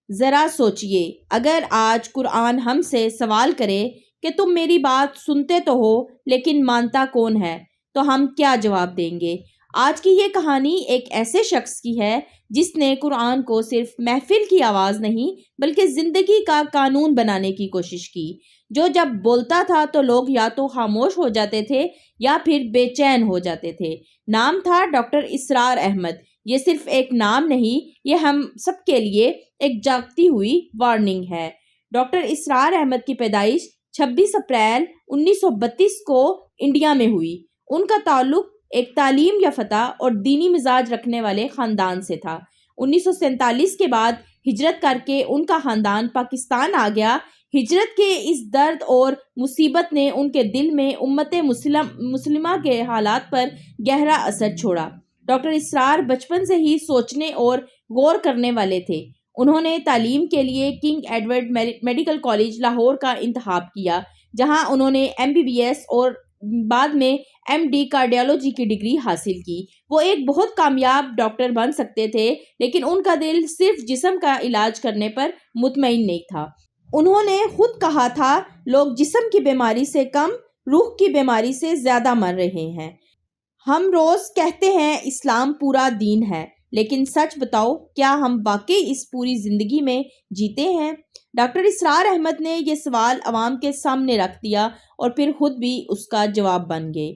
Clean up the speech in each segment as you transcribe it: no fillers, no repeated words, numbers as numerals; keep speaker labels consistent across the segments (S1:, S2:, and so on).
S1: ذرا سوچئے، اگر آج قرآن ہم سے سوال کرے کہ تم میری بات سنتے تو ہو لیکن مانتا کون ہے، تو ہم کیا جواب دیں گے؟ آج کی یہ کہانی ایک ایسے شخص کی ہے جس نے قرآن کو صرف محفل کی آواز نہیں بلکہ زندگی کا قانون بنانے کی کوشش کی، جو جب بولتا تھا تو لوگ یا تو خاموش ہو جاتے تھے یا پھر بے چین ہو جاتے تھے۔ نام تھا ڈاکٹر اسرار احمد۔ یہ صرف ایک نام نہیں، یہ ہم سب کے لیے ایک جاگتی ہوئی وارننگ ہے۔ ڈاکٹر اسرار احمد کی پیدائش 26 اپریل 1932 کو انڈیا میں ہوئی۔ ان کا تعلق ایک تعلیم یافتہ اور دینی مزاج رکھنے والے خاندان سے تھا۔ 1947 کے بعد ہجرت کر کے ان کا خاندان پاکستان آ گیا۔ ہجرت کے اس درد اور مصیبت نے ان کے دل میں امت مسلمہ کے حالات پر گہرا اثر چھوڑا۔ ڈاکٹر اسرار بچپن سے ہی سوچنے اور غور کرنے والے تھے۔ انہوں نے تعلیم کے لیے king Edward medical college Lahore کا انتخاب کیا، جہاں انہوں نے MBBS اور بعد میں MD کارڈیالوجی کی ڈگری حاصل کی۔ وہ ایک بہت کامیاب ڈاکٹر بن سکتے تھے، لیکن ان کا دل صرف جسم کا علاج کرنے پر مطمئن نہیں تھا۔ انہوں نے خود کہا تھا، لوگ جسم کی بیماری سے کم، روح کی بیماری سے زیادہ مر رہے ہیں۔ ہم روز کہتے ہیں اسلام پورا دین ہے، لیکن سچ بتاؤ، کیا ہم واقعی اس پوری زندگی میں جیتے ہیں؟ ڈاکٹر اسرار احمد نے یہ سوال عوام کے سامنے رکھ دیا اور پھر خود بھی اس کا جواب بن گئے۔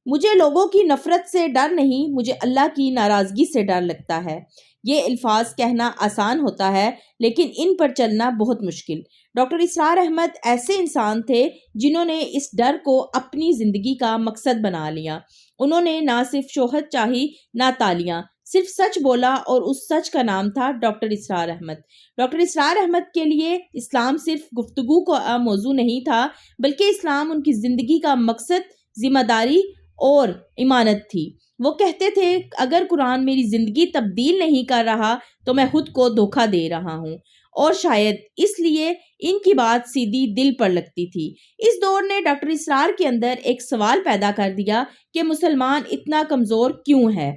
S1: مجھے لوگوں کی نفرت سے ڈر نہیں، مجھے اللہ کی ناراضگی سے ڈر لگتا ہے۔ یہ الفاظ کہنا آسان ہوتا ہے، لیکن ان پر چلنا بہت مشکل۔ ڈاکٹر اسرار احمد ایسے انسان تھے جنہوں نے اس ڈر کو اپنی زندگی کا مقصد بنا لیا۔ انہوں نے نہ صرف شہرت چاہی نہ تالیاں، صرف سچ بولا، اور اس سچ کا نام تھا ڈاکٹر اسرار احمد۔ ڈاکٹر اسرار احمد کے لیے اسلام صرف گفتگو کا موضوع نہیں تھا، بلکہ اسلام ان کی زندگی کا مقصد، ذمہ داری اور امانت تھی۔ وہ کہتے تھے، اگر قرآن میری زندگی تبدیل نہیں کر رہا تو میں خود کو دھوکہ دے رہا ہوں، اور شاید اس لیے ان کی بات سیدھی دل پر لگتی تھی۔ اس دور نے ڈاکٹر اسرار کے اندر ایک سوال پیدا کر دیا کہ مسلمان اتنا کمزور کیوں ہے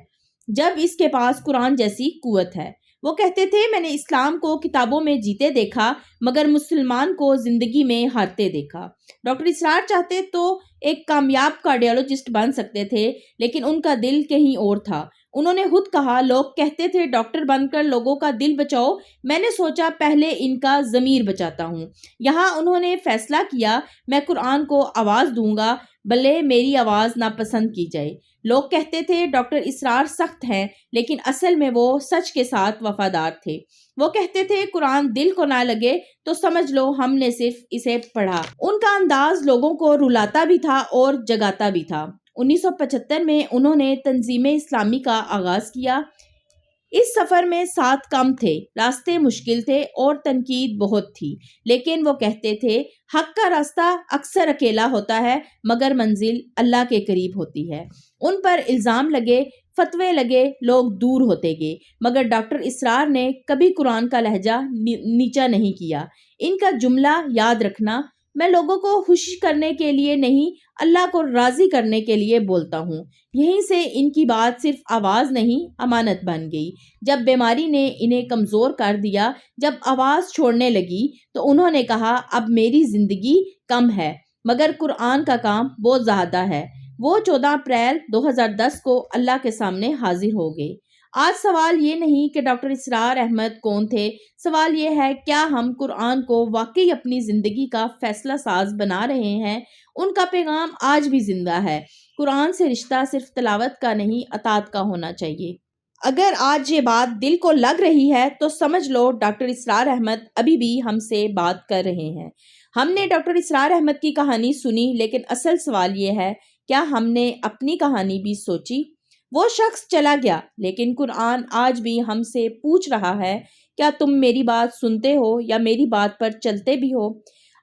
S1: جب اس کے پاس قرآن جیسی قوت ہے۔ وہ کہتے تھے، میں نے اسلام کو کتابوں میں جیتے دیکھا مگر مسلمان کو زندگی میں ہارتے دیکھا۔ ڈاکٹر اسرار چاہتے تو ایک کامیاب کارڈیالوجسٹ بن سکتے تھے، لیکن ان کا دل کہیں اور تھا۔ انہوں نے خود کہا، لوگ کہتے تھے ڈاکٹر بن کر لوگوں کا دل بچاؤ، میں نے سوچا پہلے ان کا ضمیر بچاتا ہوں۔ یہاں انہوں نے فیصلہ کیا، میں قرآن کو آواز دوں گا، بھلے میری آواز ناپسند کی جائے۔ لوگ کہتے تھے ڈاکٹر اسرار سخت ہیں، لیکن اصل میں وہ سچ کے ساتھ وفادار تھے۔ وہ کہتے تھے، قرآن دل کو نہ لگے تو سمجھ لو ہم نے صرف اسے پڑھا۔ ان کا انداز لوگوں کو رلاتا بھی تھا اور جگاتا بھی تھا۔ 1975 میں انہوں نے تنظیم اسلامی کا آغاز کیا۔ اس سفر میں ساتھ کم تھے، راستے مشکل تھے اور تنقید بہت تھی، لیکن وہ کہتے تھے، حق کا راستہ اکثر اکیلا ہوتا ہے مگر منزل اللہ کے قریب ہوتی ہے۔ ان پر الزام لگے، فتوے لگے، لوگ دور ہوتے گئے، مگر ڈاکٹر اسرار نے کبھی قرآن کا لہجہ نیچا نہیں کیا۔ ان کا جملہ یاد رکھنا، میں لوگوں کو خوش کرنے کے لیے نہیں، اللہ کو راضی کرنے کے لیے بولتا ہوں۔ یہیں سے ان کی بات صرف آواز نہیں، امانت بن گئی۔ جب بیماری نے انہیں کمزور کر دیا، جب آواز چھوڑنے لگی، تو انہوں نے کہا، اب میری زندگی کم ہے مگر قرآن کا کام بہت زیادہ ہے۔ وہ 14 اپریل 2010 کو اللہ کے سامنے حاضر ہو گئے۔ آج سوال یہ نہیں کہ ڈاکٹر اسرار احمد کون تھے، سوال یہ ہے، کیا ہم قرآن کو واقعی اپنی زندگی کا فیصلہ ساز بنا رہے ہیں؟ ان کا پیغام آج بھی زندہ ہے۔ قرآن سے رشتہ صرف تلاوت کا نہیں، اطاعت کا ہونا چاہیے۔ اگر آج یہ بات دل کو لگ رہی ہے تو سمجھ لو ڈاکٹر اسرار احمد ابھی بھی ہم سے بات کر رہے ہیں۔ ہم نے ڈاکٹر اسرار احمد کی کہانی سنی، لیکن اصل سوال یہ ہے، کیا ہم نے اپنی کہانی بھی سوچی؟ وہ شخص چلا گیا، لیکن قرآن آج بھی ہم سے پوچھ رہا ہے، کیا تم میری بات سنتے ہو یا میری بات پر چلتے بھی ہو؟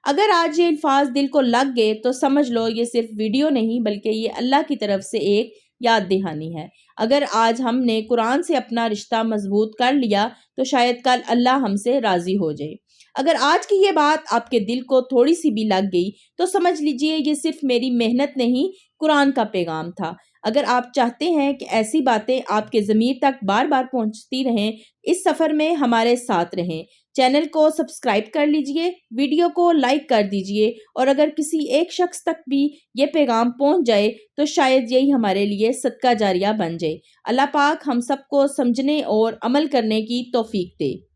S1: اگر آج یہ الفاظ دل کو لگ گئے تو سمجھ لو یہ صرف ویڈیو نہیں بلکہ یہ اللہ کی طرف سے ایک یاد دہانی ہے۔ اگر آج ہم نے قرآن سے اپنا رشتہ مضبوط کر لیا تو شاید کل اللہ ہم سے راضی ہو جائے۔ اگر آج کی یہ بات آپ کے دل کو تھوڑی سی بھی لگ گئی تو سمجھ لیجئے یہ صرف میری محنت نہیں، قرآن کا پیغام تھا۔ اگر آپ چاہتے ہیں کہ ایسی باتیں آپ کے ضمیر تک بار بار پہنچتی رہیں، اس سفر میں ہمارے ساتھ رہیں۔ چینل کو سبسکرائب کر لیجئے، ویڈیو کو لائک کر دیجئے، اور اگر کسی ایک شخص تک بھی یہ پیغام پہنچ جائے تو شاید یہی ہمارے لیے صدقہ جاریہ بن جائے۔ اللہ پاک ہم سب کو سمجھنے اور عمل کرنے کی توفیق دے۔